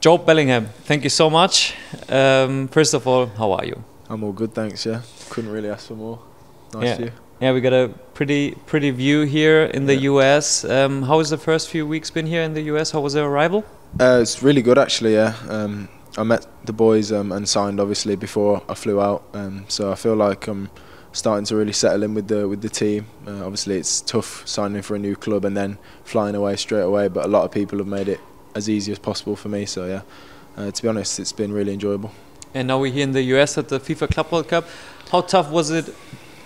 Jobe Bellingham, thank you so much. First of all, how are you? I'm all good, thanks. Yeah, couldn't really ask for more. Nice Yeah. view. Yeah, we got a pretty view here in the US. How has the first few weeks been here in the US? How was the arrival? It's really good actually. Yeah, I met the boys and signed obviously before I flew out. So I feel like I'm starting to really settle in with the team. Obviously, it's tough signing for a new club and then flying away straight away. But a lot of people have made it as easy as possible for me. So yeah, to be honest, it's been really enjoyable. And now we're here in the US at the FIFA Club World Cup. How tough was it,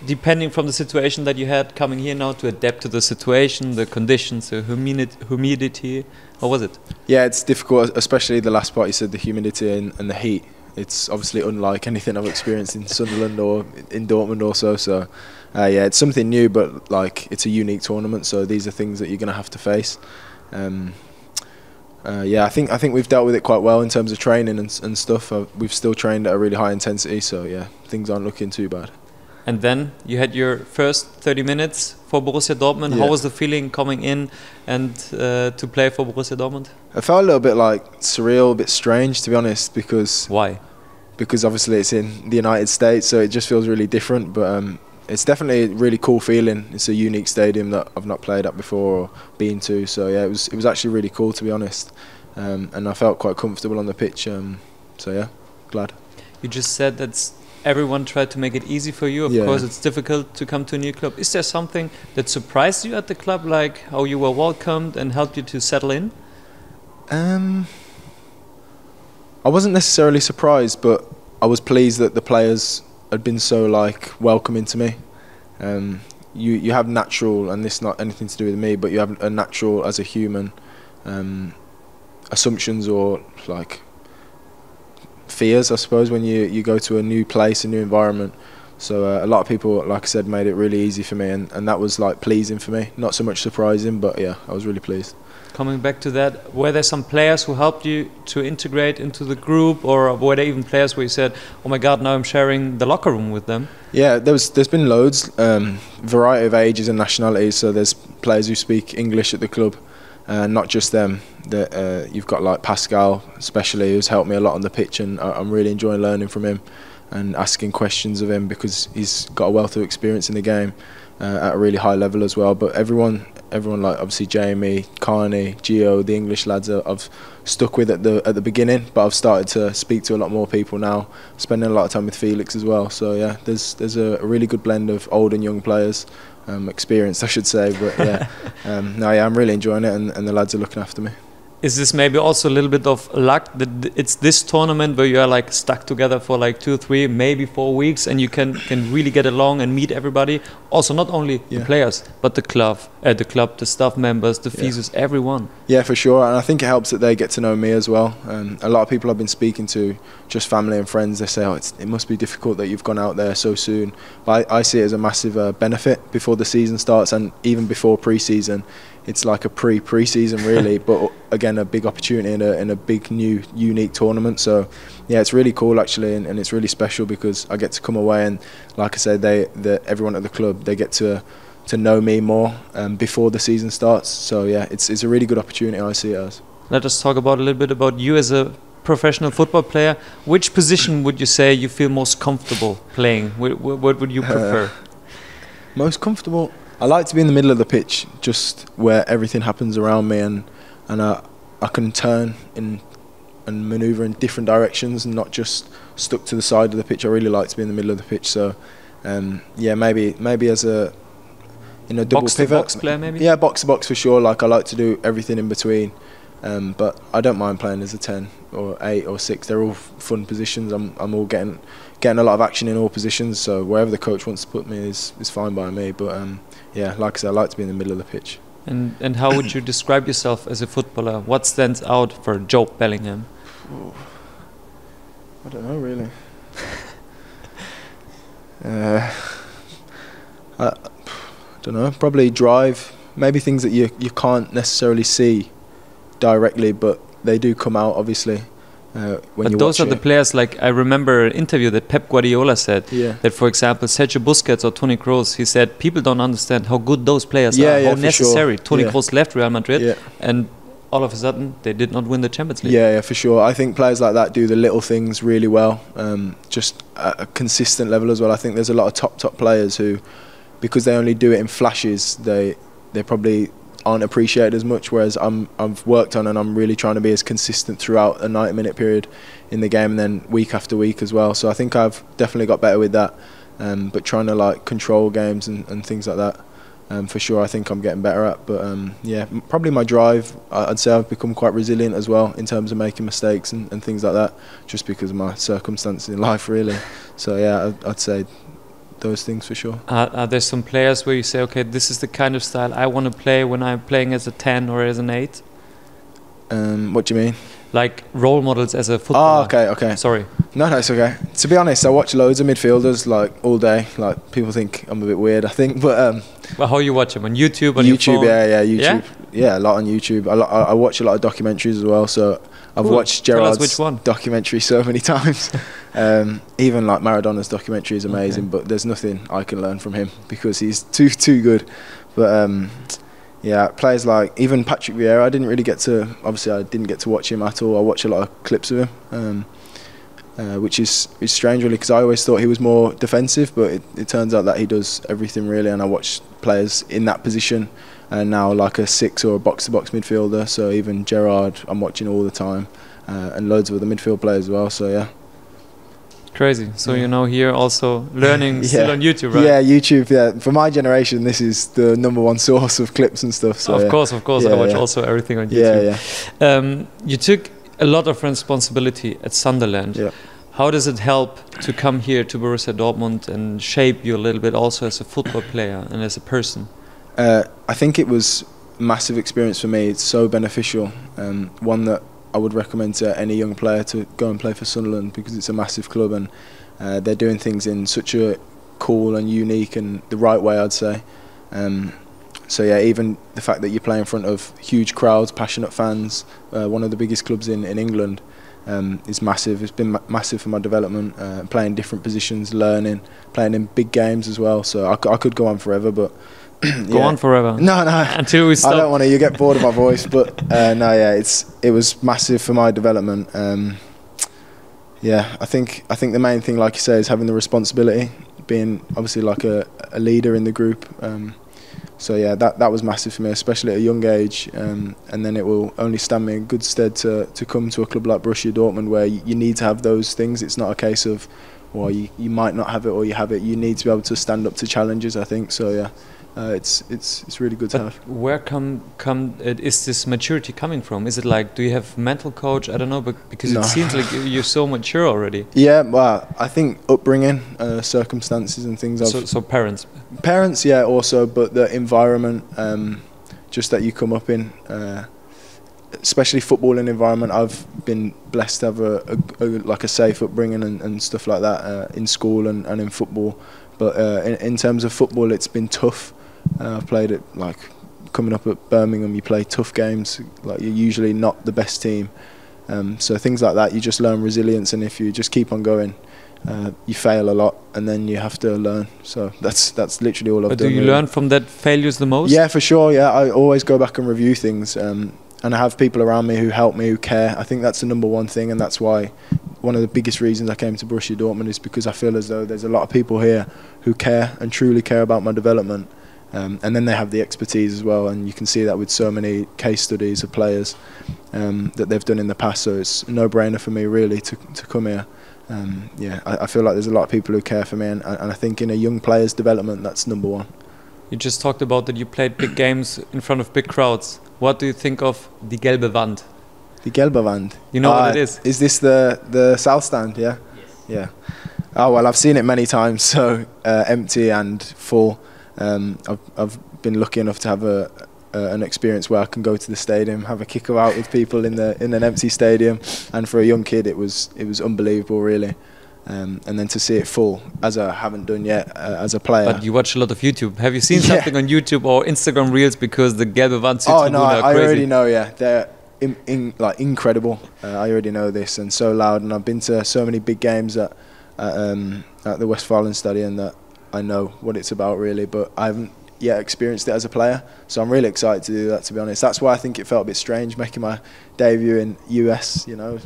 depending from the situation that you had coming here now, to adapt to the situation, the conditions, the humidity? How was it? Yeah, it's difficult, especially the last part you said, the humidity and the heat. It's obviously unlike anything I've experienced in Sunderland or in Dortmund also. So yeah, it's something new, but like it's a unique tournament. So these are things that you're going to have to face. Yeah, I think we've dealt with it quite well in terms of training and stuff. We've still trained at a really high intensity, so yeah, things aren't looking too bad. And then you had your first 30 minutes for Borussia Dortmund. Yeah. How was the feeling coming in and to play for Borussia Dortmund? I felt a little bit like surreal, a bit strange to be honest, because Why? Because obviously it's in the United States, so it just feels really different. But it's definitely a really cool feeling. It's a unique stadium that I've not played at before or been to. So yeah, it was actually really cool to be honest, and I felt quite comfortable on the pitch. So yeah, glad. You just said that everyone tried to make it easy for you. Of Yeah. course, it's difficult to come to a new club. Is there something that surprised you at the club, like how you were welcomed and helped you to settle in? I wasn't necessarily surprised, but I was pleased that the players had been so like welcoming to me. You have natural, and this is not anything to do with me, but you have a natural as a human assumptions or like fears, I suppose, when you go to a new place, a new environment. So a lot of people, like I said, made it really easy for me, and that was like pleasing for me. Not so much surprising, but yeah, I was really pleased. Coming back to that, were there some players who helped you to integrate into the group, or were there even players where you said, "Oh my God, now I'm sharing the locker room with them"? Yeah, there's been loads, variety of ages and nationalities. So there's players who speak English at the club, not just them. You've got like Pascal, especially, who's helped me a lot on the pitch, and I'm really enjoying learning from him and asking questions of him because he's got a wealth of experience in the game at a really high level as well. But everyone like obviously Jamie, Carney, Gio, the English lads I've stuck with at the beginning, but I've started to speak to a lot more people now, spending a lot of time with Felix as well. So yeah, there's a really good blend of old and young players, experienced I should say, but yeah, no, yeah, I'm really enjoying it, and the lads are looking after me. Is this maybe also a little bit of luck that it's this tournament where you are like stuck together for like 2, 3, maybe 4 weeks, and you can really get along and meet everybody? Also, not only the players, but the club, the staff members, the physios, everyone. Yeah, for sure, and I think it helps that they get to know me as well. A lot of people I've been speaking to, just family and friends, they say, "Oh, it must be difficult that you've gone out there so soon." But I see it as a massive benefit before the season starts, and even before pre-season. It's like a pre-season really, but again a big opportunity in a big new unique tournament. So yeah, it's really cool actually, and it's really special because I get to come away and, like I said, everyone at the club, they get to know me more before the season starts. So yeah, it's a really good opportunity, I see it as. Let us talk about a little bit about you as a professional football player. Which position would you say you feel most comfortable playing? What would you prefer? Most comfortable? I like to be in the middle of the pitch, just where everything happens around me, and I can turn and manoeuvre in different directions and not just stuck to the side of the pitch. I really like to be in the middle of the pitch. So yeah, maybe as a double box pivot. Box player maybe? Yeah, box to box for sure. Like I like to do everything in between, but I don't mind playing as a 10 or 8 or 6. They're all fun positions. I'm all getting a lot of action in all positions. So wherever the coach wants to put me is fine by me. But yeah, like I said, I like to be in the middle of the pitch. And how would you describe yourself as a footballer? What stands out for Jobe Bellingham? Ooh, I don't know really. I don't know. Probably drive. Maybe things that you can't necessarily see directly, but they do come out obviously. But those are the players, like I remember an interview that Pep Guardiola said that, for example, Sergio Busquets or Toni Kroos, he said people don't understand how good those players are, how necessary. Sure. Toni Kroos left Real Madrid, and all of a sudden they did not win the Champions League. Yeah, for sure. I think players like that do the little things really well, just at a consistent level as well. I think there's a lot of top players who, because they only do it in flashes, they probably aren't appreciated as much, whereas I've worked on and I'm really trying to be as consistent throughout a 90-minute period in the game and then week after week as well. So I think I've definitely got better with that, but trying to like control games and things like that, for sure I think I'm getting better at. But yeah, probably my drive, I'd say I've become quite resilient as well in terms of making mistakes and things like that, just because of my circumstances in life really. So yeah, I'd say those things for sure. Are there some players where you say, okay, this is the kind of style I want to play when I'm playing as a 10 or as an 8? What do you mean? Like role models as a footballer. Oh, okay. Sorry. No, it's okay. To be honest, I watch loads of midfielders like all day. Like people think I'm a bit weird, I think, but well, how you watch them on YouTube? On YouTube, your phone? yeah, YouTube, yeah, a lot on YouTube. I watch a lot of documentaries as well. So I've watched Gerrard's documentary so many times. Even like Maradona's documentary is amazing, but there's nothing I can learn from him because he's too good. But yeah, players like even Patrick Vieira, I didn't get to watch him at all. I watch a lot of clips of him, which is strange really, because I always thought he was more defensive, but it turns out that he does everything really. And I watch players in that position, and now like a 6 or a box-to-box midfielder. So even Gerrard, I'm watching all the time, and loads of other midfield players as well. So yeah. Crazy. So you know, here also learning still on YouTube, right? Yeah, YouTube. Yeah, for my generation, this is the #1 source of clips and stuff. So of course, I watch also everything on YouTube. Yeah. You took a lot of responsibility at Sunderland. Yeah. How does it help to come here to Borussia Dortmund and shape you a little bit also as a football player and as a person? I think it was a massive experience for me. It's so beneficial. One that I would recommend to any young player to go and play for Sunderland, because it's a massive club and they're doing things in such a cool and unique and the right way, I'd say. So yeah, even the fact that you play in front of huge crowds, passionate fans, one of the biggest clubs in England, is massive. It's been massive for my development, playing different positions, learning, playing in big games as well. So I could go on forever, but Go on forever. No. Until we stop. I don't want to. You get bored of my voice, but no, yeah, it was massive for my development. Yeah, I think the main thing, like you say, is having the responsibility, being obviously like a leader in the group. So yeah, that was massive for me, especially at a young age. And then it will only stand me in good stead to come to a club like Borussia Dortmund, where you need to have those things. It's not a case of, well, you might not have it or you have it. You need to be able to stand up to challenges, I think. So yeah. It's really good to have. Where is this maturity coming from? Is it like, do you have mental coach? I don't know, but because it seems like you're so mature already. Yeah, well, I think upbringing, circumstances and things. So parents. Parents, yeah, also, but the environment, just that you come up in, especially footballing environment. I've been blessed to have a safe upbringing and stuff like that in school and in football. But in terms of football, it's been tough. I've played it, like coming up at Birmingham, you play tough games, like you're usually not the best team. So things like that, you just learn resilience, and if you just keep on going, you fail a lot and then you have to learn. So that's literally all I've done. But do you learn from that failures the most? Yeah, for sure, yeah. I always go back and review things, and I have people around me who help me, who care. I think that's the #1 thing, and that's why one of the biggest reasons I came to Borussia Dortmund is because I feel as though there's a lot of people here who care and truly care about my development. And then they have the expertise as well, and you can see that with so many case studies of players that they've done in the past. So it's a no-brainer for me really to come here. Yeah, I feel like there's a lot of people who care for me, and I think in a young player's development, that's #1. You just talked about that you played big games in front of big crowds. What do you think of die gelbe Wand? Die gelbe Wand. You know what it is? Is this the south stand? Yeah. Yes. Yeah. Oh well, I've seen it many times. So empty and full. I've been lucky enough to have an experience where I can go to the stadium, have a kick about with people in an empty stadium, and for a young kid, it was unbelievable, really. And then to see it full, as I haven't done yet as a player. But you watch a lot of YouTube. Have you seen something on YouTube or Instagram Reels? Because the gelbe Wand Oh no, I already know. Yeah, they're incredible. I already know this, and so loud. And I've been to so many big games at the Westfalenstadion that I know what it's about really. But I haven't yet experienced it as a player. So I'm really excited to do that, to be honest. That's why I think it felt a bit strange making my debut in US, you know,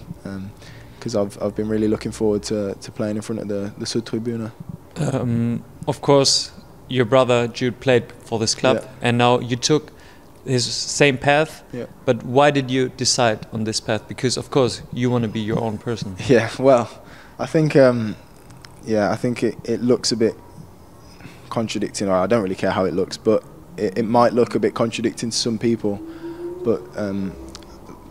because I've been really looking forward to playing in front of the Südtribüne. Of course, your brother Jude played for this club, and now you took his same path. Yeah. But why did you decide on this path? Because of course you want to be your own person. Yeah. Well, I think I think it looks a bit contradicting. Or I don't really care how it looks, but it might look a bit contradicting to some people. But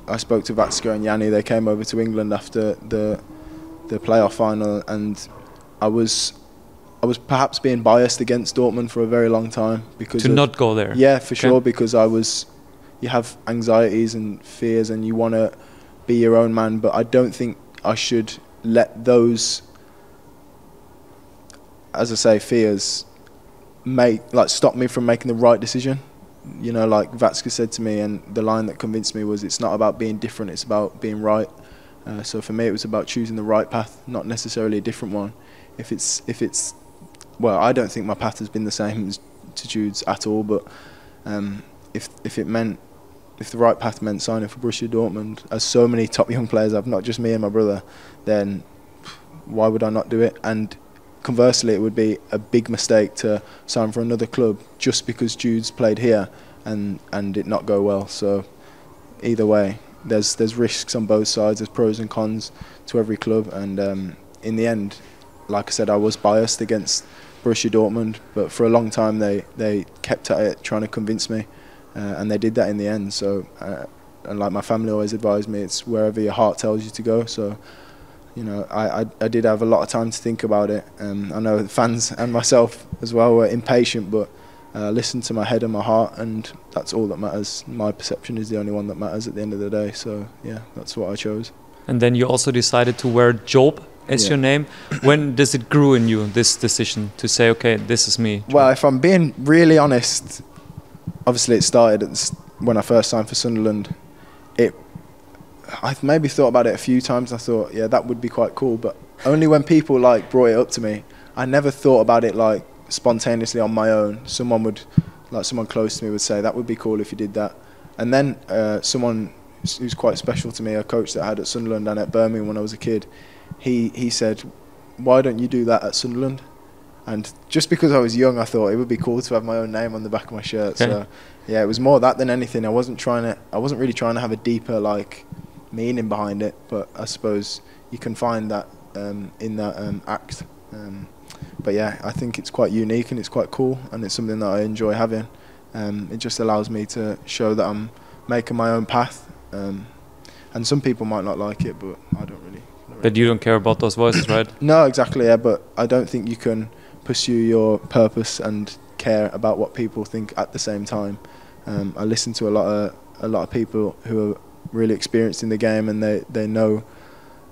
I spoke to Vatska and Yanni. They came over to England after the playoff final, and I was perhaps being biased against Dortmund for a very long time because not go there. Yeah, for sure, because you have anxieties and fears, and you want to be your own man. But I don't think I should let those, as I say, fears stop me from making the right decision. You know, like Vatska said to me, and the line that convinced me was, "It's not about being different; it's about being right." So for me, it was about choosing the right path, not necessarily a different one. If it's well, I don't think my path has been the same as to Jude's at all. But if the right path meant signing for Borussia Dortmund, as so many top young players have, not just me and my brother, then why would I not do it? And conversely, it would be a big mistake to sign for another club just because Jude's played here and it not go well. So either way, there's risks on both sides. There's pros and cons to every club, and in the end, like I said, I was biased against Borussia Dortmund, but for a long time they kept at it, trying to convince me, and they did that in the end. So and like my family always advised me, it's wherever your heart tells you to go. So you know, I did have a lot of time to think about it. I know the fans and myself as well were impatient, but listened to my head and my heart, and that's all that matters. My perception is the only one that matters at the end of the day. So yeah, that's what I chose. And then you also decided to wear Jobe as your name. When does it grow in you, this decision to say, okay, this is me? Well, if I'm being really honest, obviously it started when I first signed for Sunderland. I've maybe thought about it a few times. I thought, yeah, that would be quite cool, but only when people like brought it up to me. I never thought about it like spontaneously on my own. Someone close to me would say, that would be cool if you did that. And then someone who's quite special to me, a coach that I had at Sunderland and at Birmingham when I was a kid, he said, why don't you do that at Sunderland? And just because I was young, I thought it would be cool to have my own name on the back of my shirt. Okay. So yeah, it was more that than anything. I wasn't really trying to have a deeper like meaning behind it, but I suppose you can find that in that act. But yeah, I think it's quite unique and it's quite cool, and it's something that I enjoy having. It just allows me to show that I'm making my own path, and some people might not like it, but I don't really. But you don't care about those voices, right? No, exactly. Yeah, but I don't think you can pursue your purpose and care about what people think at the same time. I listen to a lot of people who are really experienced in the game, and they know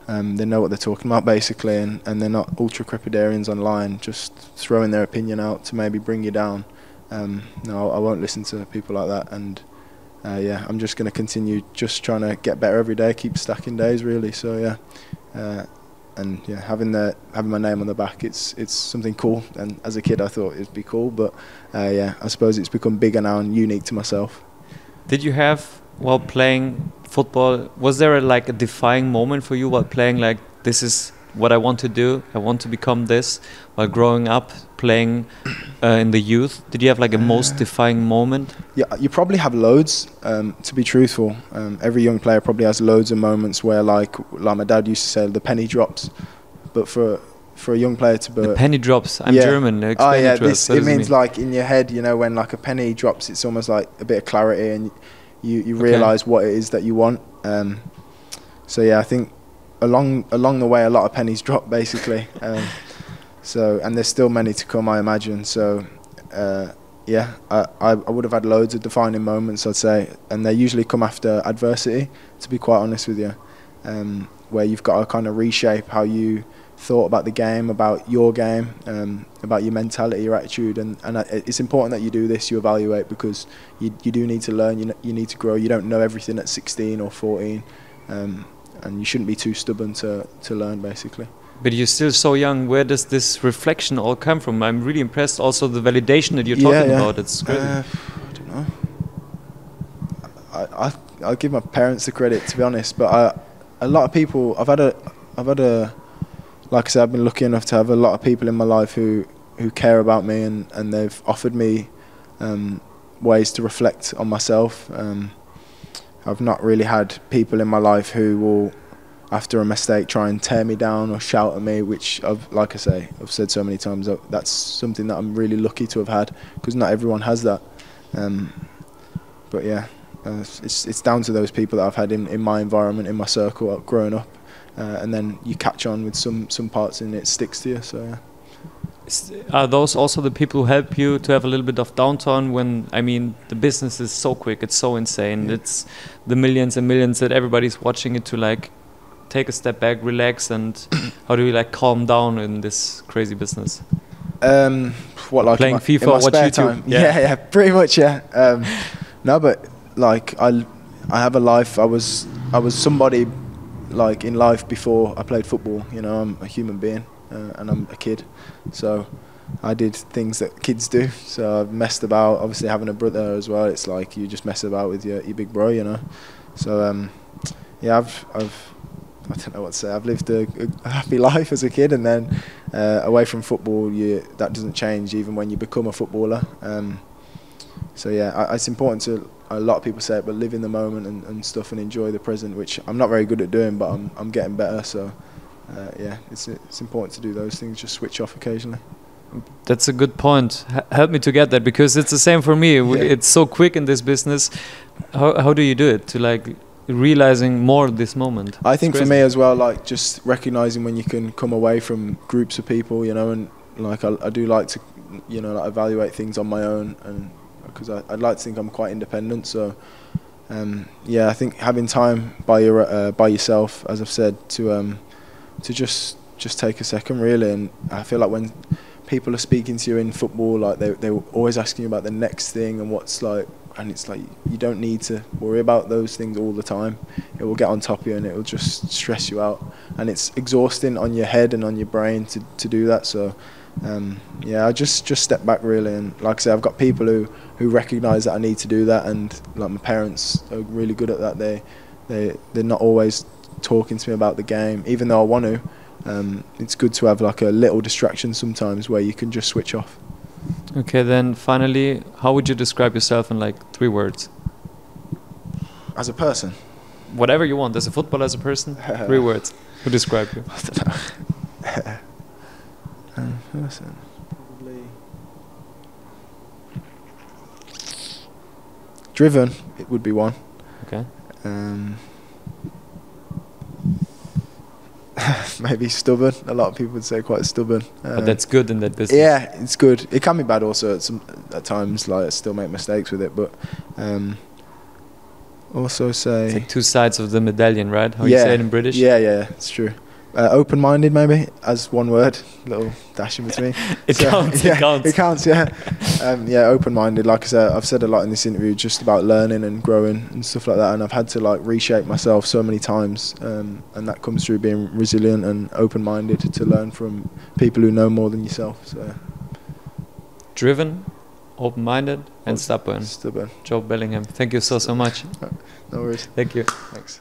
what they're talking about basically, and they're not ultra crepidarians online just throwing their opinion out to maybe bring you down. No, I won't listen to people like that, and yeah, I'm just going to continue just trying to get better every day, keep stacking days really. So yeah, and yeah, having my name on the back, it's something cool, and as a kid I thought it'd be cool, but yeah, I suppose it's become bigger now and unique to myself. Did you have, while playing football, was there a defining moment for you while playing, like, this is what I want to do, I want to become this, while growing up playing in the youth? Did you have a most defining moment? Yeah, you probably have loads, to be truthful. Every young player probably has loads of moments where like my dad used to say, the penny drops. But for a young player to be... The penny drops. I'm yeah. German. Oh yeah, it means like in your head, you know, when like a penny drops, it's almost like a bit of clarity, and you realise what it is that you want. So yeah, I think along the way, a lot of pennies drop basically. And there's still many to come, I imagine. So yeah, I would have had loads of defining moments, I'd say, and they usually come after adversity, to be quite honest with you, where you've got to kind of reshape how you thought about the game, about your game, about your mentality, your attitude, and it's important that you do this, you evaluate, because you do need to learn, you need to grow. You don't know everything at 16 or 14, and you shouldn't be too stubborn to learn, basically. But you're still so young. Where does this reflection all come from? I'm really impressed. Also, the validation that you're talking about. It's crazy. I don't know. I'll give my parents the credit, to be honest. But a lot of people. I've had a. Like I said, I've been lucky enough to have a lot of people in my life who care about me, and they've offered me ways to reflect on myself. I've not really had people in my life who will, after a mistake, try and tear me down or shout at me, which like I say, I've said so many times, that's something that I'm really lucky to have had, because not everyone has that. But yeah, it's down to those people that I've had in my environment, in my circle, growing up, and then you catch on with some parts and it sticks to you. So yeah. Are those also the people who help you to have a little bit of downtime when, I mean, the business is so quick, it's so insane, it's the millions and millions that everybody's watching it, to like take a step back, relax, and how do you like calm down in this crazy business? What, like playing FIFA, in my watch YouTube? Time? Yeah, pretty much, yeah. No, but like I have a life. I was somebody like in life before I played football. You know, I'm a human being. And I'm a kid, so I did things that kids do. So I've messed about. Obviously, having a brother as well, it's like you just mess about with your big bro, you know. So yeah, I've I don't know what to say. I've lived a happy life as a kid, and then away from football, that doesn't change even when you become a footballer. So yeah, it's important to. A lot of people say it, but live in the moment and stuff, and enjoy the present, which I'm not very good at doing, but I'm getting better. So. Yeah, it's important to do those things. Just switch off occasionally. That's a good point. Help me to get that, because it's the same for me. Yeah. It's so quick in this business. How do you do it to like realizing more this moment? I think for me as well, like just recognizing when you can come away from groups of people, you know, and like I do like to, you know, like evaluate things on my own, and because I'd like to think I'm quite independent. So yeah, I think having time by yourself, as I've said, to just take a second, really. And I feel like when people are speaking to you in football, like they're always asking you about the next thing and what's like, and it's like you don't need to worry about those things all the time. It will get on top of you and it will just stress you out, and it's exhausting on your head and on your brain to do that. So yeah, I just step back, really. And like I say, I've got people who recognise that I need to do that, and like my parents are really good at that. They're not always talking to me about the game, even though I want to. It's good to have like a little distraction sometimes where you can just switch off. Okay, then finally, how would you describe yourself in like 3 words? As a person? Whatever you want. As a footballer, as a person? 3 words. Who describe you? I don't know. Person, probably driven. It would be one. Okay. Maybe stubborn. A lot of people would say quite stubborn. But that's good in that business. Yeah, it's good. It can be bad also at times. Like I still make mistakes with it, but also say it's like 2 sides of the medallion, right? How you say it in British? Yeah, it's true. Open-minded, maybe, as one word, little dash in between. It counts. It counts. Yeah, yeah. Open-minded. Like I said, I've said a lot in this interview, just about learning and growing and stuff like that. And I've had to like reshape myself so many times, and that comes through being resilient and open-minded to learn from people who know more than yourself. So, driven, open-minded, and stubborn. Stubborn. Jobe Bellingham. Thank you so much. No worries. Thank you. Thanks.